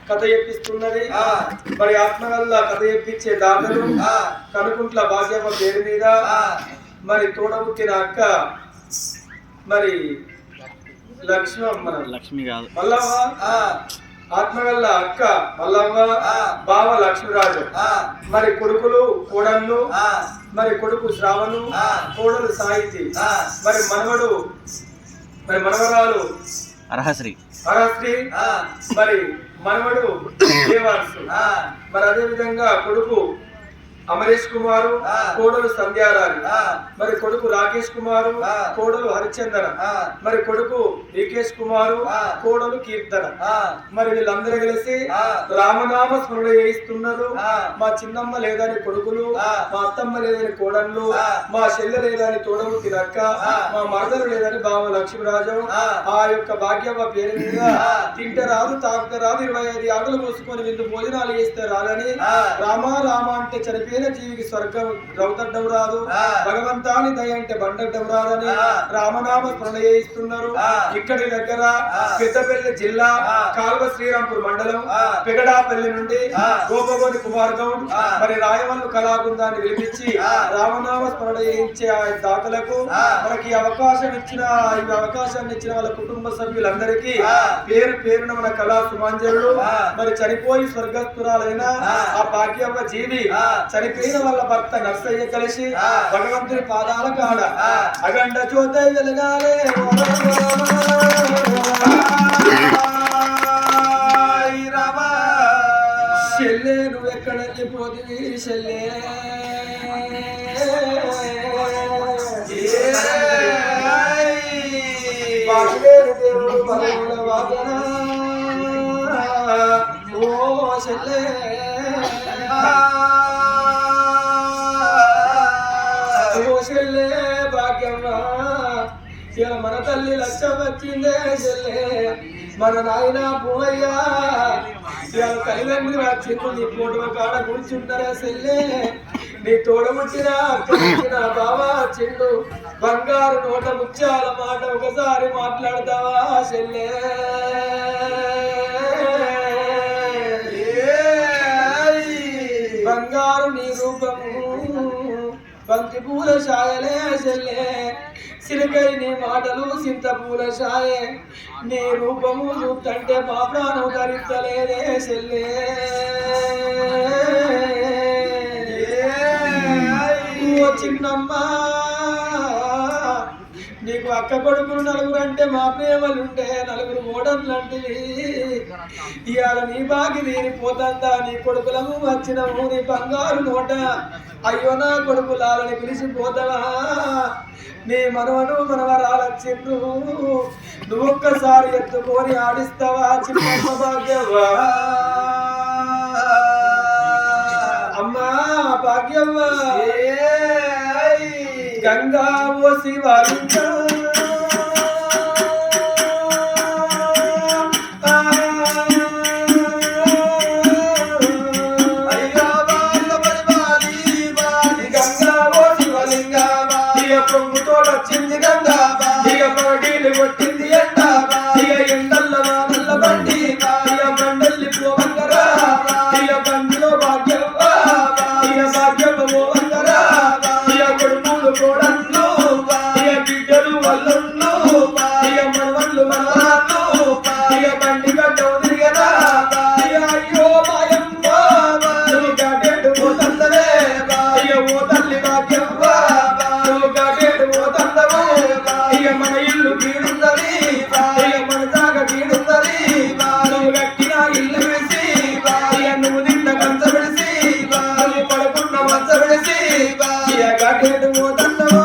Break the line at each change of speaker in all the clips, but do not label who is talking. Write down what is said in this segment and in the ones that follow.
కథ చెప్పిస్తున్నది. మరి ఆత్మగల్ల కథ చెప్పించే దాతలు కనుకుంట్ల భాగ్యమ్మ పేరు మీద మరి తోడబుట్టిన అక్క మరి లక్ష్మి కాదు మల్లవ్వ, ఆత్మగల్ల అక్క మల్లవ్వ, బావ లక్ష్మీరాజు, మరి కొడుకులు కోడళ్ళు, మరి కొడుకు శ్రావణు, కోడలు సాహితి, మరి మనవడు మరి మనవరాలు అర్హశ్రీ, మరి మనవడు దేవాంశు, మరి అదే విధంగా కొడుకు అమరేష్ కుమారు, కోడలు సంధ్యారాణి, మరి కొడుకు రాకేష్ కుమారు, కోడలు హరిచందన, మరి కొడుకు వికేష్ కుమారు, కోడలు కీర్తన, మరి వీళ్ళందరూ కలిసి రామనామ స్మరణ చేయిస్తున్నారు. మా చిన్నమ్మ లేదని కొడుకులు, మా అత్తమ్మ లేదని కోడళ్ళు, మా చెల్లె లేదని తోడబుట్టిన అక్క, మా మరదలు లేదని బావ లక్ష్మీరాజు, ఆ యొక్క భాగ్యమ్మ పేరు మీద తింటే రాదు తాగితే రాదు 25 ఆటలు పోసుకొని వీళ్ళు భోజనాలు చేస్తే రాలని రామా రామ అంటే చనిపోయిన జీవికి స్వర్గం రౌతడ్డం రాదు, భగవంతాని దయ అంటే బండడ్డం రాదని రామనామ స్మరణ చేయిస్తున్నారు. ఇక్కడి దగ్గర పెద్దపల్లి జిల్లా కాల్వ శ్రీరాంపూర్ మండలం పెగడాపల్లి నుండి గోపగోని కుమార్ గౌడ్ మరి రాయవల్లు కళాబృందాన్ని పిలిపించి రామనామ స్మరణ చేయించే ఆ దాతలకు మనకి అవకాశాన్ని ఇచ్చిన వాళ్ళ కుటుంబ సభ్యులందరికీ పేరు పేరున మన కళా సుమాంజలు, మరి చనిపోయి స్వర్గస్థురాలైన ఆ భాగ్యమ్మ జీవి చనిపోయిన వాళ్ళ భర్త నర్సయ్య కలిసి భగవంతుని పాదాల కాడ అగండ జ్యోతి వెలగాలే, చెల్లె నువ్వు ఎక్కడ వెళ్ళిపోతుంది చెల్లె, దేవుడు పదవుల వాదన ఓ చెల్లె, భాగ్యమ్మ ఇలా మన తల్లి లక్ష్యం వచ్చిందే చెల్లె, మన నాయన పోయ్య ఇలా తల్లిదండ్రులు వచ్చింది నీ ఫోటో కాడ కూర్చుంటారా చెల్లె, నీ తోడబుట్టిన అక్కడ బావా వచ్చిండు బంగారు నోట ముత్యాల మాట ఒకసారి మాట్లాడతావా చెల్లె, బంగారు నీ రూపము బంతి పూల ఛాయలే చెల్లె, సిరికై నీ మాటలు సింత పూల ఛాయే, నీ రూపము చూస్తుంటే మా ప్రాణం ధరించలేదే చెల్లె, ఓ చిన్నమ్మా నీకు అక్క కొడుకులు 4 అంటే మా ప్రేమలుంటే 4 మోడన్లంటివి, ఇవాళ నీ బాగి తీరిపోతుందా, నీ కొడుకులకు వచ్చినవు నీ బంగారు నోట, అయ్యో నా కొడుకులాలని పిలిచిపోతావా, నీ మనవడు మనవరాలొచ్చిండ్రు నువ్వు ఒక్కసారి ఎత్తుకొని ఆడిస్తావా చిన్న భాగ్యవ్వా, అమ్మా భాగ్యవ్వ గంగా ఓ శివాలింగ వచ్చింది గంగా ఇక పడీలు కొట్టింది ఎండ, ఇక ఎండల్ల వానల్ల బండి ఇక బండల్లి పోవంగరా, ఇక బండిలో భాగ్యవ్వ ఇక భాగ్యవ్వ పోవంగరా, ఇక కొడుకులు కోడళ్ళు ఇక బిడ్డలు వల్లుళ్ళు ఇక మనవళ్ళు మనవరాళ్ళు ఇక బండి గడ్డవు తిరిగదా, ఇక అయ్యో మాయమ్మ నువ్వు గడ్డెట్టు పోతల్లవే, ఇక ఓ తల్లి భాగ్యవ్వ నువ్వు గడ్డెట్టు పోతల్లవు, ఇక మన ఇల్లు కీడుందని ఇక మన జాగ కీడుందని నువ్వు కట్టిన ఇల్లు విడిసి ఇక నువ్వు తిన్న కంచ విడిసి నువ్వు పడుకున్న మంచ విడిసి ఇక గడ్డెట్టు పోతల్లవు,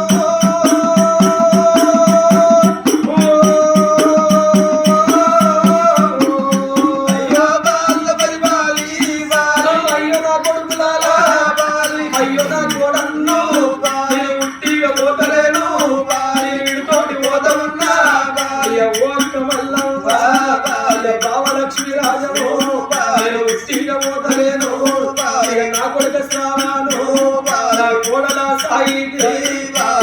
లక్ష్మీరాజను నేను ఉట్టిగా పోతలేను, ఇక నా కొడుక శ్రావణు నా కోడల సాయిని,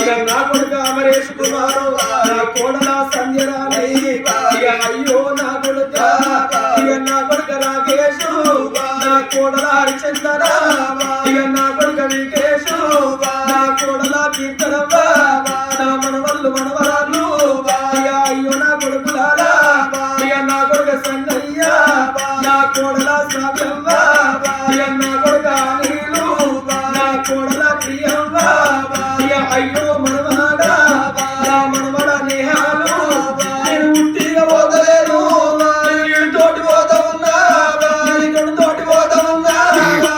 ఇక నా కొడుక అమరేష్ కుమారు నా కోడల సంధ్యరాణి, ఇక అయ్యో నా కొడుక ఇక నా కొడుక చందన ఇక నా కొడుక వికేశు నా కోడల కీర్తనవ్వ నా మనవళ్ళు మనవరాలు ఇక అయ్యో నా కొడుకులారా ఇక నా కొడుక సన్నయ్య నా కోడల శ్రావ్యవ్వ ఇక నా కొడుక అనిలు నా కోడల ప్రియవ్వ ఇక అయ్యో మనవడా నా మనవడ నేహాలు నేను ఉట్టిగా పోతలేను తోటి పోతా ఉన్నా తోటి పోతా ఉన్నా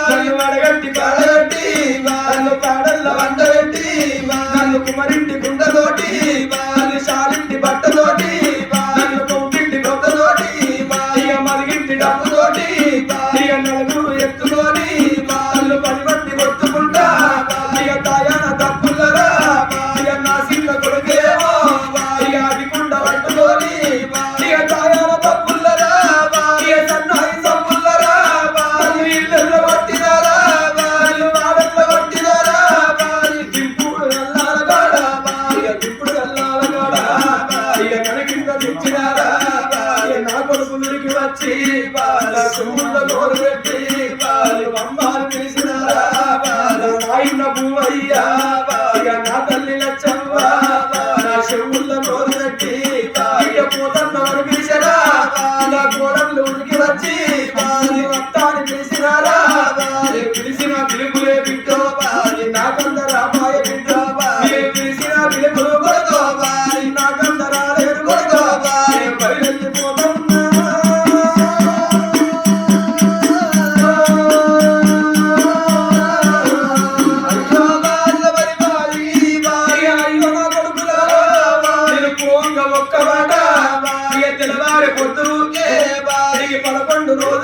నన్ను వడగట్టి పాడగట్టి నన్ను పాడల్ల వండబెట్టి నన్ను కుమరింటి గుండతోటి నన్ను శాలింటి బట్టతోటి నన్ను కొమ్మింటి కొత్తతోటి ఇక మరిగింటి డబ్బుతోటి ఇక నలుగురు ఎత్తుకొని నన్ను 10 మంది కొట్టుకుంటా ఇక దాయాన తప్పులరా ఇక నా సిన్న కొడుకేమో ఇక అది కుండ పట్టుకొని ఇక దాయాన తప్పులరా ఇక సన్నాయి తప్పులరా నీళ్ళల్లో పట్టినారా వాడల్లో పట్టినారా దింపుడు వెళ్ళాల కాడ ఇక దింపుడు వెళ్ళాల కాడ ఇక కనకింద తెచ్చినారా ఇక నా కొడుకులకి వచ్చి నా చెవుల్లో నోరు పెట్టి అమ్మారు పిలిచినారా నాయన భూమయ్యా ఇక నా తల్లి లచ్చవ్వ నా చెవుల్లో నోరు పెట్టి ఇక పోతన్నవరు పిలిచరా నా కోడళ్ళు ఉనికి వచ్చి వస్తాని పిలిచినారా పిలిచిన పిలుపులే బిడ్డో నాకందరా మాయ బిడ్డో పిలిచిన పిలుపులు కొడుకో నాకందరా లేరు కొడుకో బయలుపోతున్నా ఒక్క మాట ఇక తెల్లవారి పొద్దుకే 11 రోజులు